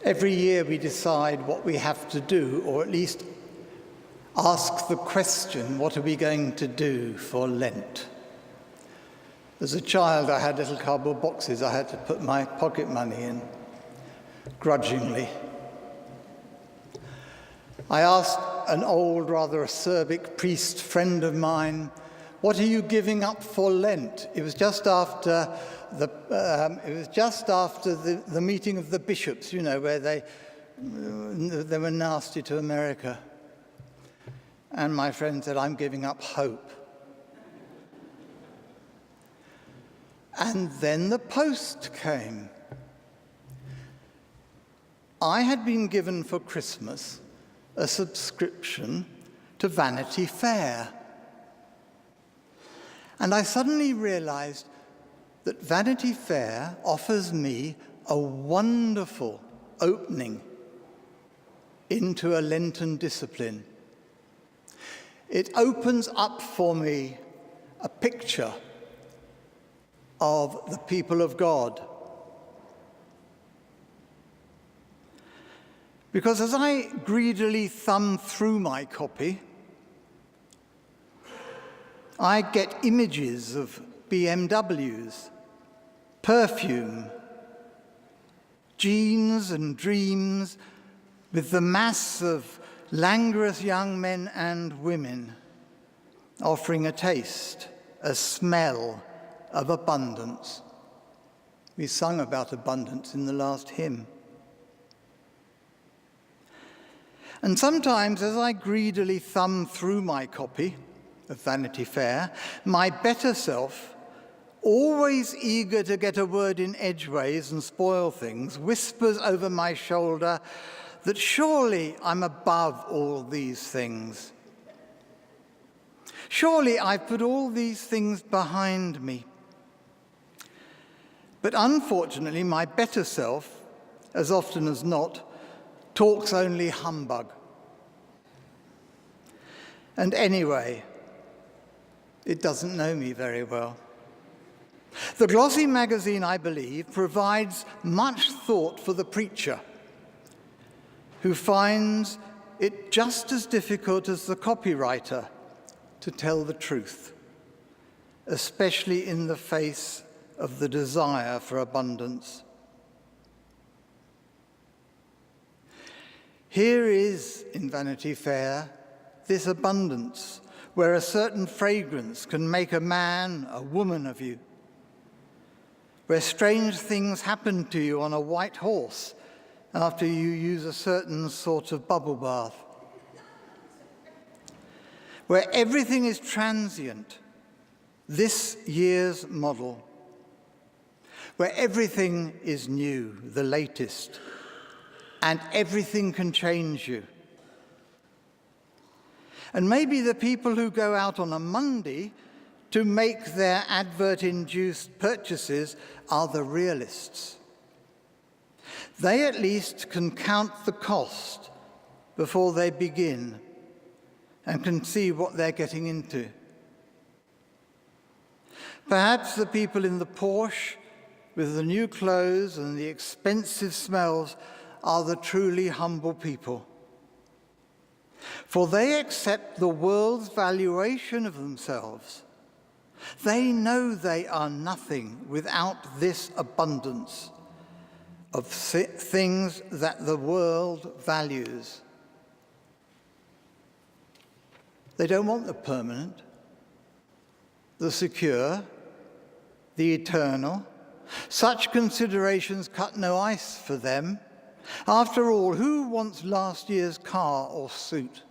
Every year we decide what we have to do, or at least ask the question, what are we going to do for Lent? As a child, I had little cardboard boxes I had to put my pocket money in, grudgingly. I asked an old, rather acerbic priest friend of mine, what are you giving up for Lent? It was just after the meeting of the bishops, you know, where they were nasty to America. And my friend said, I'm giving up hope. And then the post came. I had been given for Christmas a subscription to Vanity Fair. And I suddenly realized that Vanity Fair offers me a wonderful opening into a Lenten discipline. It opens up for me a picture of the people of God. Because as I greedily thumb through my copy, I get images of BMWs, perfume, jeans and dreams, with the mass of languorous young men and women offering a taste, a smell of abundance. We sung about abundance in the last hymn. And sometimes, as I greedily thumb through my copy of Vanity Fair, my better self, always eager to get a word in edgeways and spoil things, whispers over my shoulder that surely I'm above all these things. Surely I've put all these things behind me. But unfortunately, my better self, as often as not, talks only humbug. And anyway, it doesn't know me very well. The glossy magazine, I believe, provides much thought for the preacher, who finds it just as difficult as the copywriter to tell the truth, especially in the face of the desire for abundance. Here is, in Vanity Fair, this abundance, where a certain fragrance can make a man, a woman of you, where strange things happen to you on a white horse after you use a certain sort of bubble bath, where everything is transient, this year's model, where everything is new, the latest, and everything can change you. And maybe the people who go out on a Monday to make their advert-induced purchases are the realists. They at least can count the cost before they begin and can see what they're getting into. Perhaps the people in the Porsche with the new clothes and the expensive smells are the truly humble people. For they accept the world's valuation of themselves. They know they are nothing without this abundance of things that the world values. They don't want the permanent, the secure, the eternal. Such considerations cut no ice for them. After all, who wants last year's car or suit?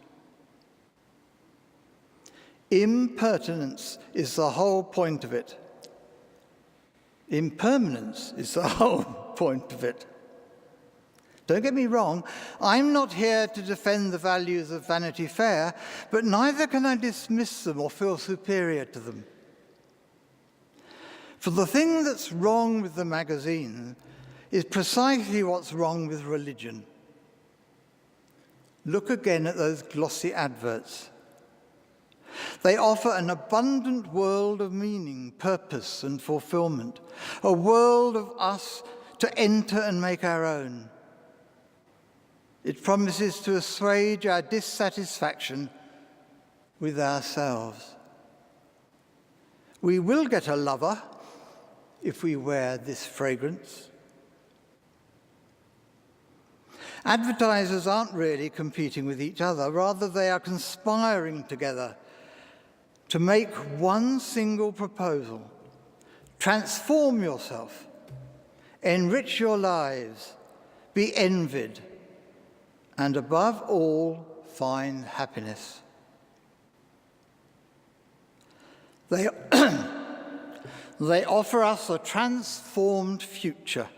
Impertinence is the whole point of it. Impermanence is the whole point of it. Don't get me wrong, I'm not here to defend the values of Vanity Fair, but neither can I dismiss them or feel superior to them. For the thing that's wrong with the magazine is precisely what's wrong with religion. Look again at those glossy adverts. They offer an abundant world of meaning, purpose, and fulfillment, a world of us to enter and make our own. It promises to assuage our dissatisfaction with ourselves. We will get a lover if we wear this fragrance. Advertisers aren't really competing with each other. Rather, they are conspiring together to make one single proposal. Transform yourself, enrich your lives, be envied, and above all, find happiness. They offer us a transformed future.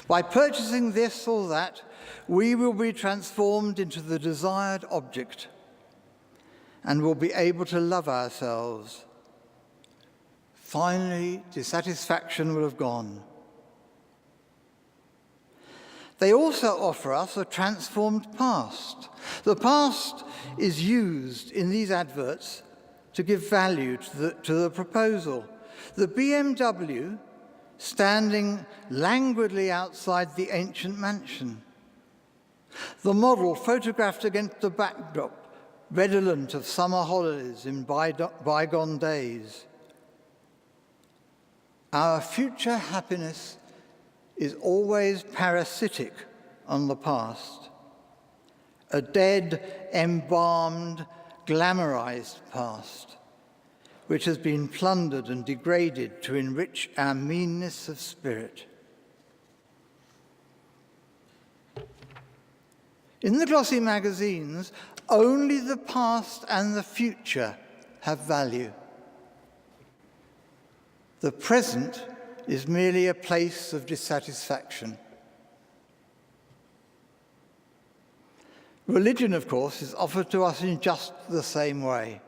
By purchasing this or that, we will be transformed into the desired object and will be able to love ourselves. Finally, dissatisfaction will have gone. They also offer us a transformed past. The past is used in these adverts to give value to the proposal. The BMW standing languidly outside the ancient mansion. The model photographed against the backdrop, redolent of summer holidays in bygone days. Our future happiness is always parasitic on the past, a dead, embalmed, glamorized past, which has been plundered and degraded to enrich our meanness of spirit. In the glossy magazines, only the past and the future have value. The present is merely a place of dissatisfaction. Religion, of course, is offered to us in just the same way.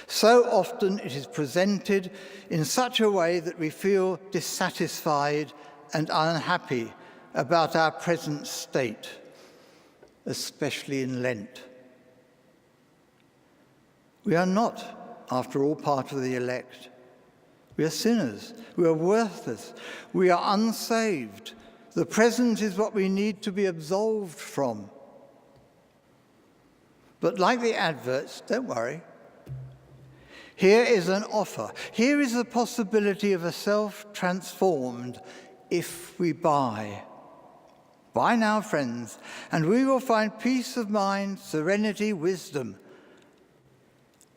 So often it is presented in such a way that we feel dissatisfied and unhappy about our present state, especially in Lent. We are not, after all, part of the elect. We are sinners. We are worthless. We are unsaved. The present is what we need to be absolved from. But like the adverts, don't worry. Here is an offer. Here is the possibility of a self transformed if we buy. Buy now, friends, and we will find peace of mind, serenity, wisdom.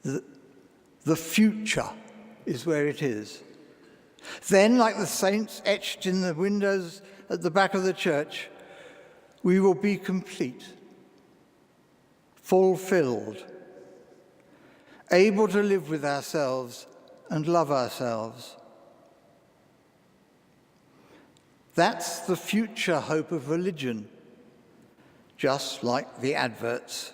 The future is where it is. Then, like the saints etched in the windows at the back of the church, we will be complete, fulfilled, able to live with ourselves and love ourselves. That's the future hope of religion, just like the adverts.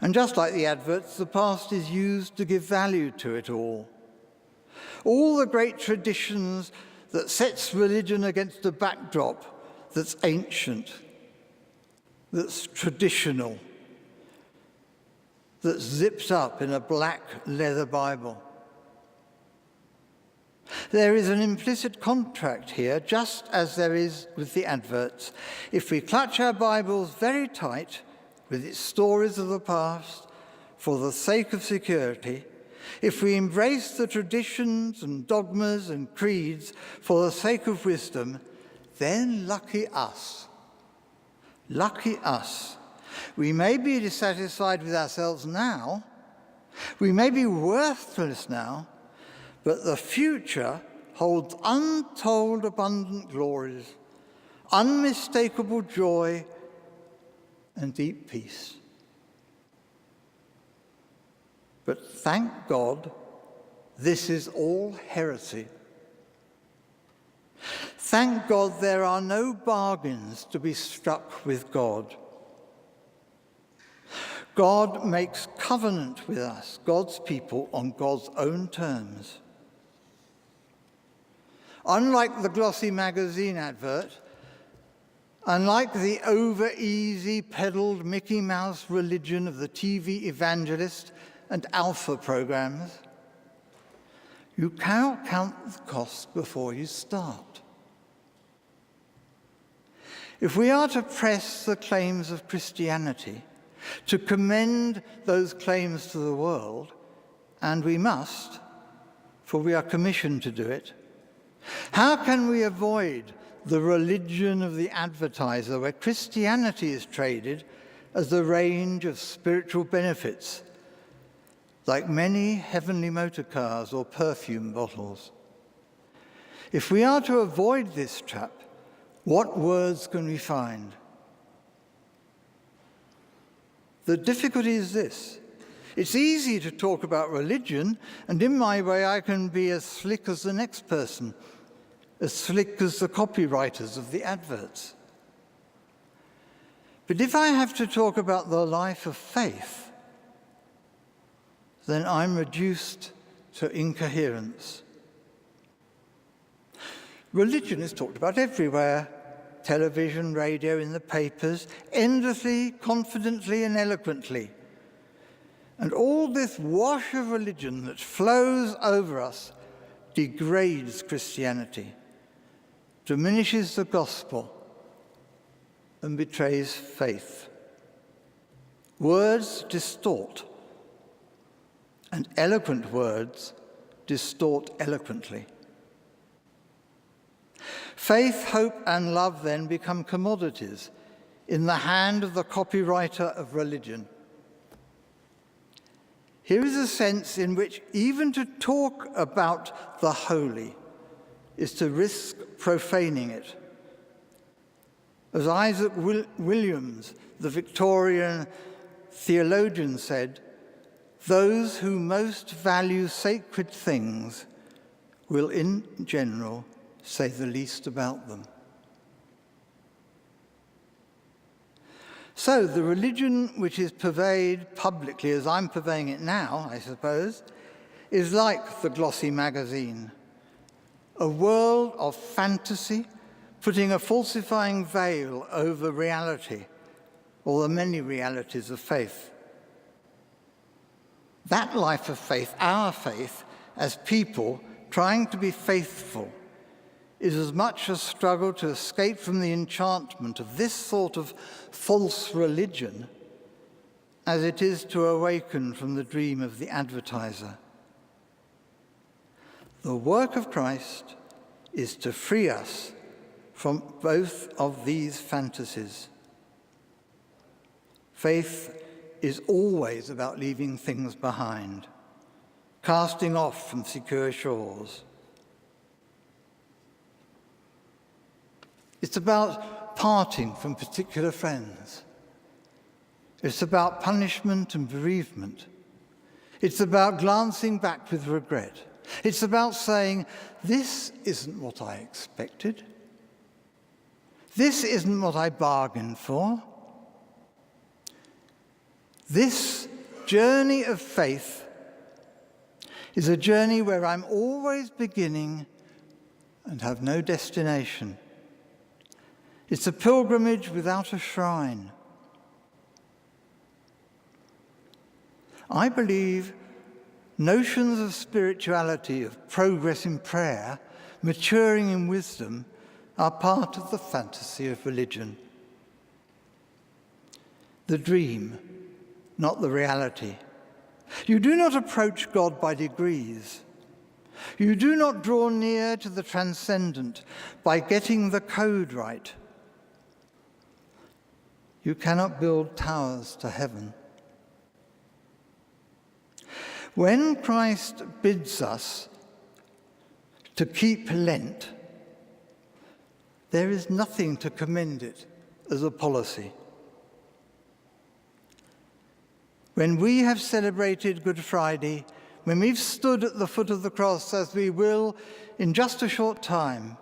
And just like the adverts, the past is used to give value to it all. All the great traditions that sets religion against a backdrop that's ancient, that's traditional, that's zipped up in a black leather Bible. There is an implicit contract here, just as there is with the adverts. If we clutch our Bibles very tight with its stories of the past for the sake of security, if we embrace the traditions and dogmas and creeds for the sake of wisdom, then lucky us. Lucky us. We may be dissatisfied with ourselves now, we may be worthless now, but the future holds untold abundant glories, unmistakable joy, and deep peace. But thank God, this is all heresy. Thank God there are no bargains to be struck with God. God makes covenant with us, God's people, on God's own terms. Unlike the glossy magazine advert, unlike the over-easy peddled Mickey Mouse religion of the TV evangelist and alpha programs, you cannot count the cost before you start. If we are to press the claims of Christianity, to commend those claims to the world, and we must, for we are commissioned to do it, how can we avoid the religion of the advertiser where Christianity is traded as a range of spiritual benefits, like many heavenly motor cars or perfume bottles? If we are to avoid this trap, what words can we find? The difficulty is this. It's easy to talk about religion, and in my way I can be as slick as the next person, as slick as the copywriters of the adverts. But if I have to talk about the life of faith, then I'm reduced to incoherence. Religion is talked about everywhere, television, radio, in the papers, endlessly, confidently, and eloquently. And all this wash of religion that flows over us degrades Christianity, diminishes the gospel, and betrays faith. Words distort, and eloquent words distort eloquently. Faith, hope, and love then become commodities in the hand of the copywriter of religion. Here is a sense in which even to talk about the holy is to risk profaning it. As Isaac Williams, the Victorian theologian, said, "Those who most value sacred things will in general say the least about them." So the religion which is purveyed publicly, as I'm purveying it now, I suppose, is like the glossy magazine, a world of fantasy, putting a falsifying veil over reality, or the many realities of faith. That life of faith, our faith, as people trying to be faithful, is as much a struggle to escape from the enchantment of this sort of false religion as it is to awaken from the dream of the advertiser. The work of Christ is to free us from both of these fantasies. Faith is always about leaving things behind, casting off from secure shores. It's about parting from particular friends. It's about punishment and bereavement. It's about glancing back with regret. It's about saying, this isn't what I expected. This isn't what I bargained for. This journey of faith is a journey where I'm always beginning and have no destination. It's a pilgrimage without a shrine. I believe notions of spirituality, of progress in prayer, maturing in wisdom, are part of the fantasy of religion. The dream, not the reality. You do not approach God by degrees. You do not draw near to the transcendent by getting the code right. You cannot build towers to heaven. When Christ bids us to keep Lent, there is nothing to commend it as a policy. When we have celebrated Good Friday, when we've stood at the foot of the cross, as we will in just a short time,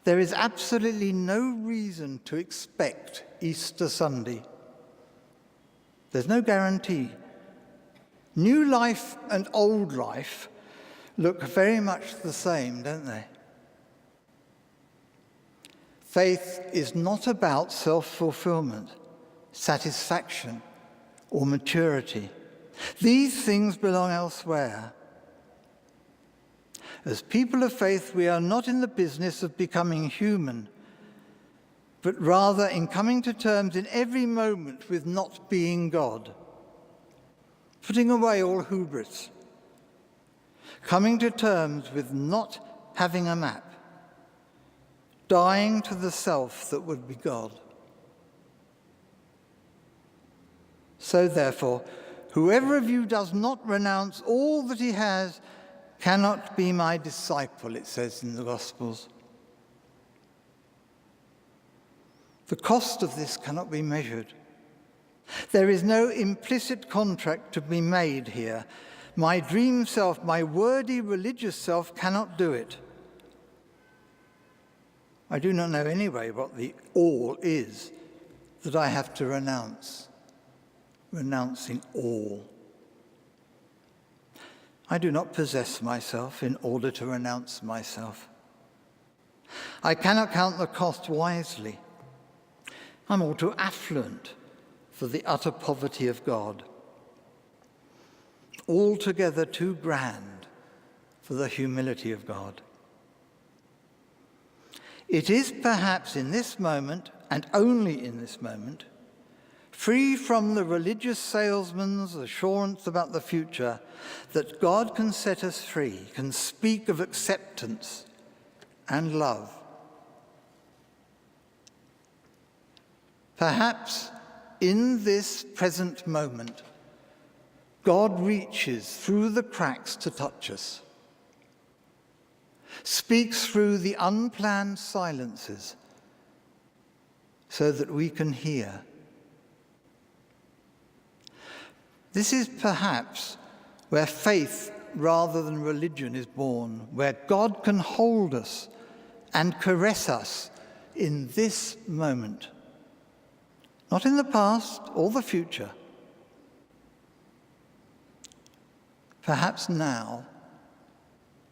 there is absolutely no reason to expect Easter Sunday. There's no guarantee. New life and old life look very much the same, don't they? Faith is not about self-fulfillment, satisfaction, or maturity. These things belong elsewhere. As people of faith, we are not in the business of becoming human, but rather in coming to terms in every moment with not being God, putting away all hubris, coming to terms with not having a map, dying to the self that would be God. So therefore, whoever of you does not renounce all that he has cannot be my disciple, it says in the Gospels. The cost of this cannot be measured. There is no implicit contract to be made here. My dream self, my wordy religious self cannot do it. I do not know anyway what the all is that I have to renounce. Renouncing all. I do not possess myself in order to renounce myself. I cannot count the cost wisely. I'm all too affluent for the utter poverty of God. Altogether too grand for the humility of God. It is perhaps in this moment, and only in this moment, free from the religious salesman's assurance about the future, that God can set us free, can speak of acceptance and love. Perhaps in this present moment, God reaches through the cracks to touch us, speaks through the unplanned silences so that we can hear. This is perhaps where faith rather than religion is born, where God can hold us and caress us in this moment. Not in the past or the future. Perhaps now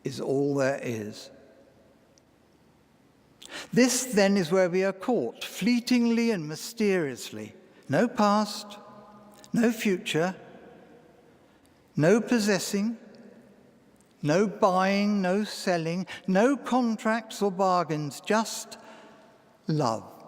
is all there is. This then is where we are caught, fleetingly and mysteriously. No past, no future, no possessing, no buying, no selling, no contracts or bargains, just love.